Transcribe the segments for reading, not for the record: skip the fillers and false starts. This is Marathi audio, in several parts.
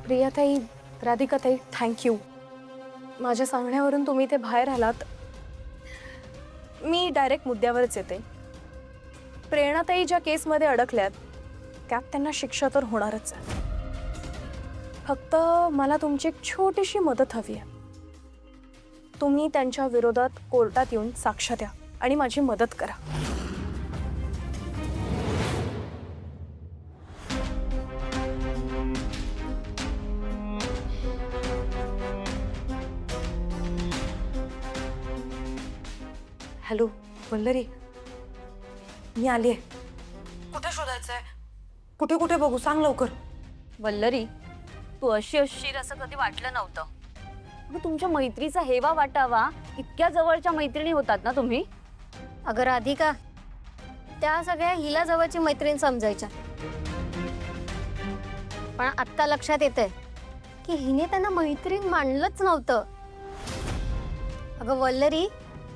प्रियाताई, राधिकाताई, थँक्यू. माझ्या सांगण्यावरून तुम्ही ते बाहेर आलात. मी डायरेक्ट मुद्द्यावरच येते. प्रेरणाताई ज्या केसमध्ये अडकल्यात त्यात त्यांना शिक्षा तर होणारच आहे. फक्त मला तुमची एक छोटीशी मदत हवी आहे. तुम्ही त्यांच्या विरोधात कोर्टात येऊन साक्ष द्या आणि माझी मदत करा. हॅलो वल्लरी, मी आली आहे. कुठे शोधायचंय? कुठे कुठे बघू, सांग लवकर. वल्लरी, तू अशी असशील असं कधी वाटलं नव्हतं. मग तुमच्या मैत्रीचा हेवा वाटावा इतक्या जवळच्या मैत्रिणी होतात ना तुम्ही. अगं राधिका, त्या सगळ्या हिला जवळची मैत्रीण समजायच्या, पण आत्ता लक्षात येतंय की हिने त्यांना मैत्रीण मानलंच नव्हतं. अगं वल्लरी,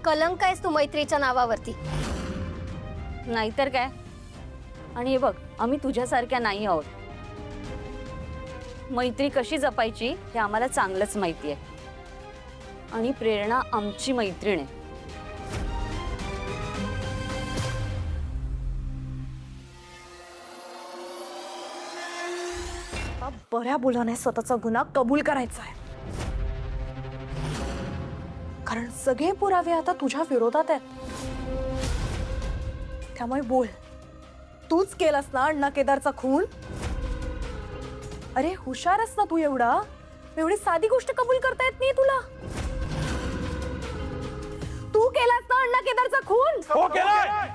कलंक आहेस तू मैत्रीच्या नावावरती. नाहीतर काय. आणि हे बघ, आम्ही तुझ्यासारख्या नाही आहोत. मैत्री कशी जपायची हे आम्हाला चांगलंच माहिती आहे. आणि प्रेरणा आमची मैत्रीण आहे. बऱ्या बोलाने स्वतःचा गुन्हा कबूल करायचा आहे, कारण सगळे पुरावे आता तुझ्या विरोधात आहेत. त्यामुळे बोल, तूच केलास ना अण्णा केदारचा खून? अरे हुशारच ना तू एवढी साधी गोष्ट कबूल करता येत नाही तुला? तू केलास ना अण्णा केदारचा खून? हो केलाय.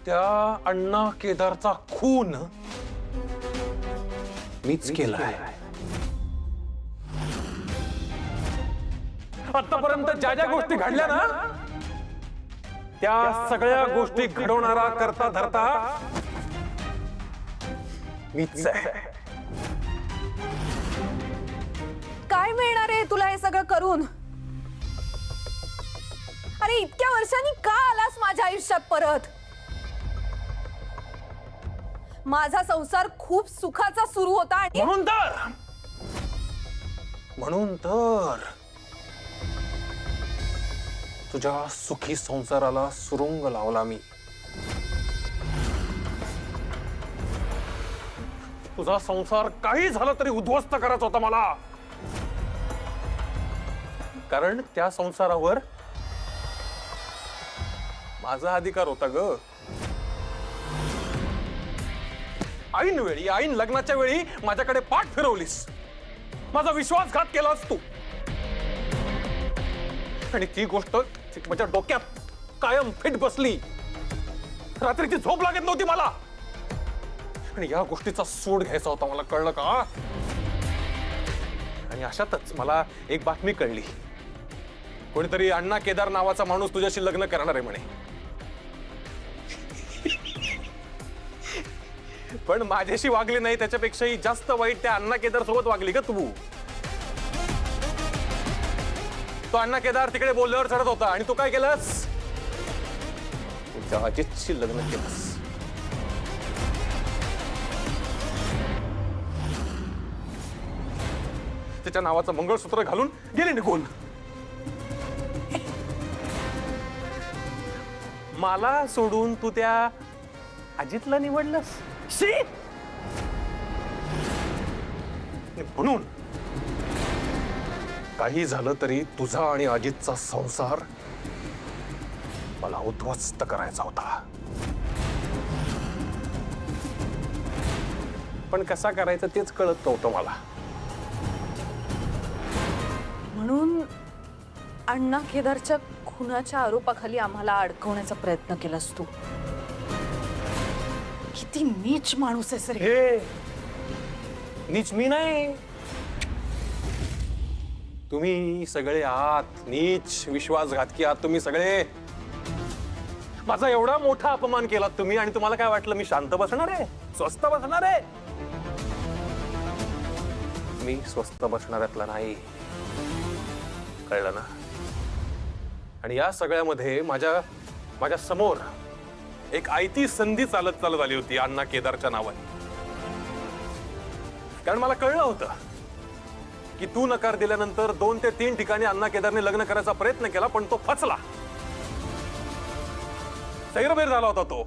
त्या अण्णा केदारचा खून मीच केलाय. आतापर्यंत ज्या ज्या गोष्टी घडल्या ना, त्या सगळ्या गोष्टी घडवणारा करता धरता मीच आहे. काय मिळणार आहे तुला हे सगळं करून? अरे इतक्या वर्षांनी का आलास माझ्या आयुष्यात परत? माझा संसार खूप सुखाचा सुरू होता आणि म्हणून तर तुझ्या सुखी संसाराला सुरुंग लावला मी. तुझा संसार काही झालं तरी उद्ध्वस्त करायचा होता मला, कारण त्या संसारावर माझा अधिकार होता ग. ऐन लग्नाच्या वेळी माझ्याकडे पाठ फिरवलीस, माझा विश्वासघात केलास तू, आणि ती गोष्ट माझ्या डोक्यात कायम फिट बसली. रात्रीची झोप लागत नव्हती मला, आणि या गोष्टीचा सूड घ्यायचा होता मला, कळलं का? आणि अशातच मला एक बातमी कळली. कोणीतरी अण्णा केदार नावाचा माणूस तुझ्याशी लग्न करणार आहे म्हणे. पण माझ्याशी वागली नाही, त्याच्यापेक्षाही जास्त वाईट त्या अण्णा केदार सोबत वागली का तू? तो अण्णा केदार तिकडे बोलल्यावर चढत होता आणि तू काय केलंस? तुझ्या अजितशी लग्न केलंस. त्याच्या नावाचं मंगळसूत्र घालून गेली निघून. मला सोडून तू त्या अजितला निवडलंस. म्हणून काही झालं तरी तुझा आणि अजितचा संसार मला उद्ध्वस्त करायचा होता. पण कसा करायचा तेच कळत नव्हतं मला. म्हणून अण्णा केदारच्या खुनाच्या आरोपाखाली आम्हाला अडकवण्याचा प्रयत्न केलास तू. किती नीच माणूस आहेस रे. हे नीच मी नाही, तुम्ही सगळे आहात नीच, विश्वासघातकी आहात तुम्ही सगळे. माझा एवढा मोठा अपमान केलात तुम्ही, आणि तुम्हाला काय वाटलं मी शांत बसणार आहे, स्वस्थ बसणार आहे? मी स्वस्त बसणाऱ्यातला नाही, कळलं ना? आणि या सगळ्यामध्ये माझ्या समोर एक आयती संधी चालत आली होती अण्णा केदारच्या नावाने. कारण मला कळलं होतं की तू नकार दिल्यानंतर 2 ते 3 ठिकाणी अण्णा केदारने लग्न करायचा प्रयत्न केला, पण तो फसला. सैरभैर झाला होता तो,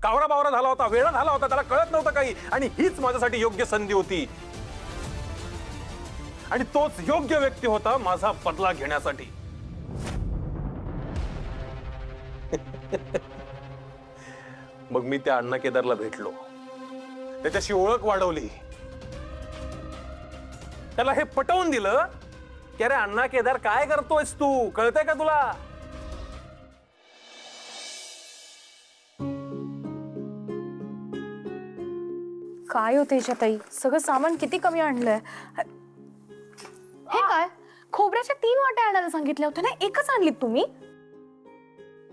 कावरा बावरा झाला होता, वेळा झाला होता, त्याला कळत नव्हतं काही. आणि हीच माझ्यासाठी योग्य संधी होती, आणि तोच योग्य व्यक्ती होता माझा बदला घेण्यासाठी. मग मी त्या अण्णा केदारला भेटलो, त्याच्याशी ओळख वाढवली, त्याला हे पटवून दिलं की अरे अण्णा केदार काय करतोयस तू, कळतंय का तुला? काय होते ताई, सगळं सामान किती कमी आणलंय. हे काय, खोबऱ्याच्या 3 वाट्या आणायला सांगितल्या होत्या ना, एकच आणलीत तुम्ही?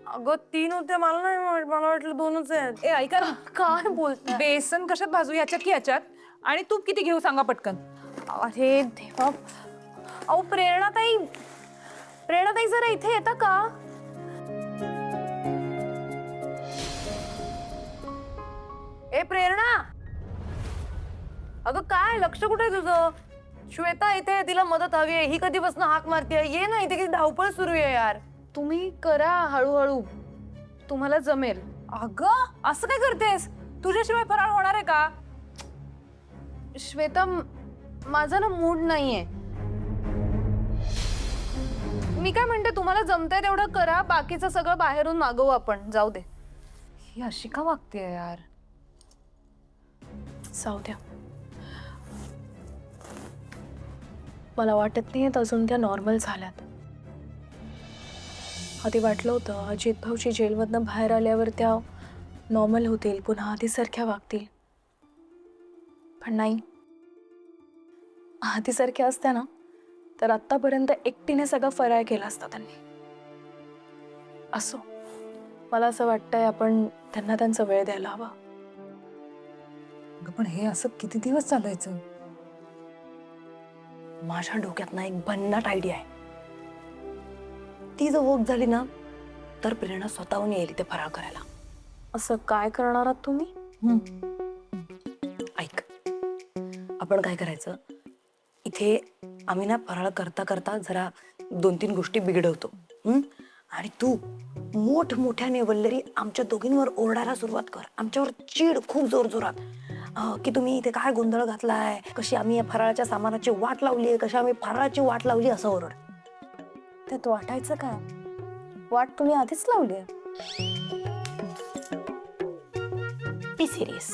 अगं 3 होते, मला नाही माहित, मला वाटलं 2च आहेत. ए ऐका ना, काय बोलताय? बेसन कशात भाजू, याच्यात की याच्यात? आणि तूप किती घेऊ सांगा पटकन. अरे देवा. अहो प्रेरणाताई जरा इथे येता का? ए प्रेरणा, अगं काय लक्ष कुठे तुझं? श्वेता इथे, तिला मदत हवी आहे. ही कधीपासून हाक मारतीये, ये ना इथे, किती धावपळ सुरू आहे यार. तुम्ही करा हळूहळू, तुम्हाला जमेल. अगं असं काय करतेस, तुझ्याशिवाय फराळ होणार आहे का? श्वेता, माझा ना मूड नाहीये. मी काय म्हणते, तुम्हाला जमतंय तेवढं करा, बाकीचं सगळं बाहेरून मागवू आपण. जाऊ दे. ही अशी का वागतेय यार? जाऊ द्या. मला वाटत नाही अजून त्या नॉर्मल झाल्यात. आधी वाटलं होतं अजित भाऊची जेलमधनं बाहेर आल्यावर त्या नॉर्मल होतील, पुन्हा आधीसारख्या वागतील. पण नाही, आधीसारख्या असत्या ना तर आत्तापर्यंत एकटीने सगळा फराळ केला असता त्यांनी. असो, मला असं वाटतंय आपण त्यांना त्यांचा वेळ द्यायला हवा. अगं पण हे असं किती दिवस चालायचं? माझ्या डोक्यात ना एक भन्नाट आयडिया आहे. ती जर वर्क झाली ना तर प्रेरणा स्वतःहून येईल इथे फराळ करायला. असं काय करणार आहात तुम्ही? ऐक, आपण काय करायचं, इथे आम्ही ना फराळ करता करता जरा 2-3 गोष्टी बिघडवतो. आणि तू मोठमोठ्याने वल्लरी आमच्या दोघींवर ओरडायला सुरुवात कर, आमच्यावर चीड खूप जोरजोरात, की तुम्ही इथे काय गोंधळ घातलाय, कशी आम्ही या फराळाच्या सामानाची वाट लावली, कशी आम्ही फराळाची वाट लावली, असं ओरड. त्यात वाटायचं काय? वाट तुम्ही आधीच लावली. Be serious.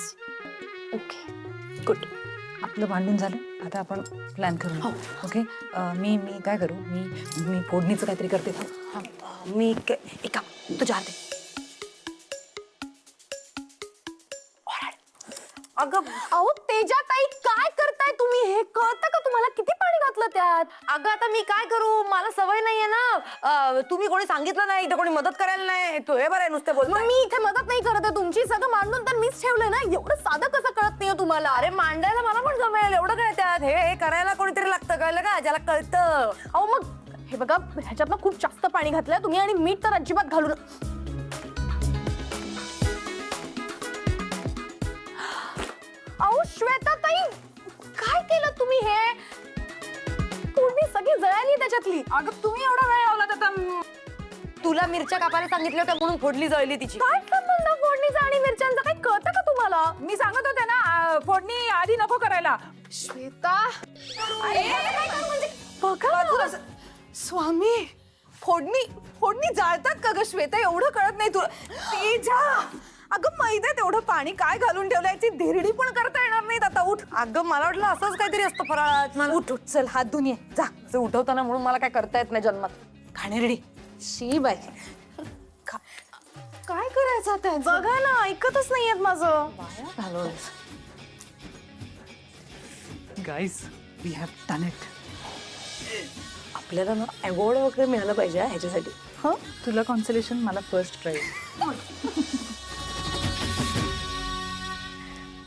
Okay, good. आपलं भांडण झालं, आता आपण प्लॅन करू. ओके, मी काय करू, मी फोडणीचं काहीतरी करते. मी एक काम, तू जार दे. अगं अहो तेजाताई, काय करताय तुम्ही? हे कळतं का तुम्हाला? किती पाणी घातलं त्यात? अगं आता मी काय करू, मला सवय नाहीये ना. तुम्ही कोणी सांगितलं नाही, इथे कोणी मदत करायला नाही. तू हे बरं आहे, नुसते बोल. मग मी इथे मदत नाही करत आहे तुमची, सगळं मांडून तर मीच ठेवलंय ना. एवढं साधं कसं कळत नाही तुम्हाला? अरे मांडायला मला पण जमेल, एवढं काय त्यात. हे करायला कोणीतरी लागतं, कळलं का? ज्याला कळतं. अहो मग हे बघा, ह्याच्यात ना खूप जास्त पाणी घातलंय तुम्ही, आणि मीठ तर अजिबात घालू नका. अहो श्वेताताई, काय केलं तुम्ही? हे पूर्वी सगळी जळाली त्याच्यातली. अगं तुम्ही एवढा वेळ लावला आता. तुला मिरच्या कापायला सांगितलं होतं म्हणून फोडली जळली तिची. काय संबंध फोडणीचा आणि मिरच्यांचा? काय कळतं का तुम्हाला? मी सांगत होते ना, फोडणी आधी नको करायला. श्वेता, बघा ना. स्वामी, फोडणी जाळतात का ग श्वेता? एवढं कळत नाही तुला? तेजा, अगं मैद्यात एवढं पाणी काय घालून ठेवलंय, याची धिरडी पण करता येणार नाहीत आता. उठ. अगं मला वाटलं असंच काहीतरी असतं फराळात. मला उठ, चल हात धुवून ये जा. असं उठवताना म्हणून मला काय करता येत नाही जन्मात. खाणेरडी शी बाई. काय करायचं आता? बघा ना, ऐकतच नाहीयेत माझं. Guys, we have done it. आपल्याला ना अवॉर्ड वगैरे मिळालं पाहिजे ह्याच्यासाठी. हं, तुला कॉन्सलेशन, मला फर्स्ट प्राइज.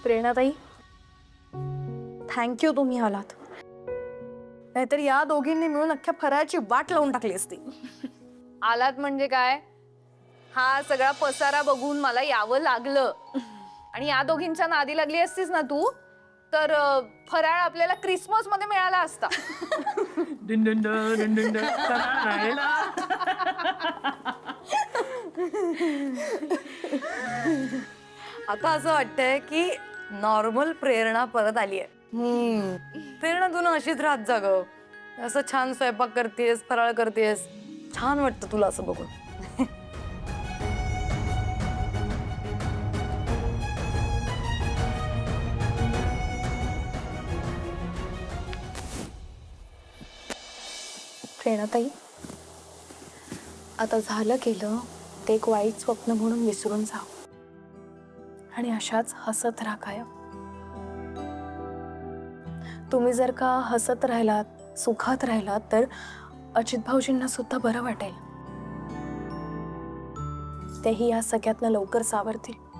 प्रेरणाताई, थँक्यू, तुम्ही आलात. नाहीतर या दोघींनी मिळून अख्ख्या फराळाची वाट लावून टाकली असती. आलात म्हणजे काय, हा सगळा पसारा बघून मला यावं लागलं. आणि या दोघींच्या नादी लागली असतीस ना तू, तर फराळ आपल्याला क्रिसमस मध्ये मिळाला असता. आता असं वाटतंय की नॉर्मल प्रेरणा परत आली आहे. प्रेरणा तू ना अशीच राहत जा ग. असं छान स्वयंपाक करतेस, फराळ करतेस, छान वाटतं तुला असं बघून. प्रेरणाताई, आता झालं गेलं ते एक वाईट स्वप्न म्हणून विसरून जा आणि अशाच हसत राहा कायम. तुम्ही जर का हसत राहिलात, सुखात राहिलात, तर अजित भाऊजींना सुद्धा बरं वाटेल. तेही या सगळ्यातनं लवकर सावरतील.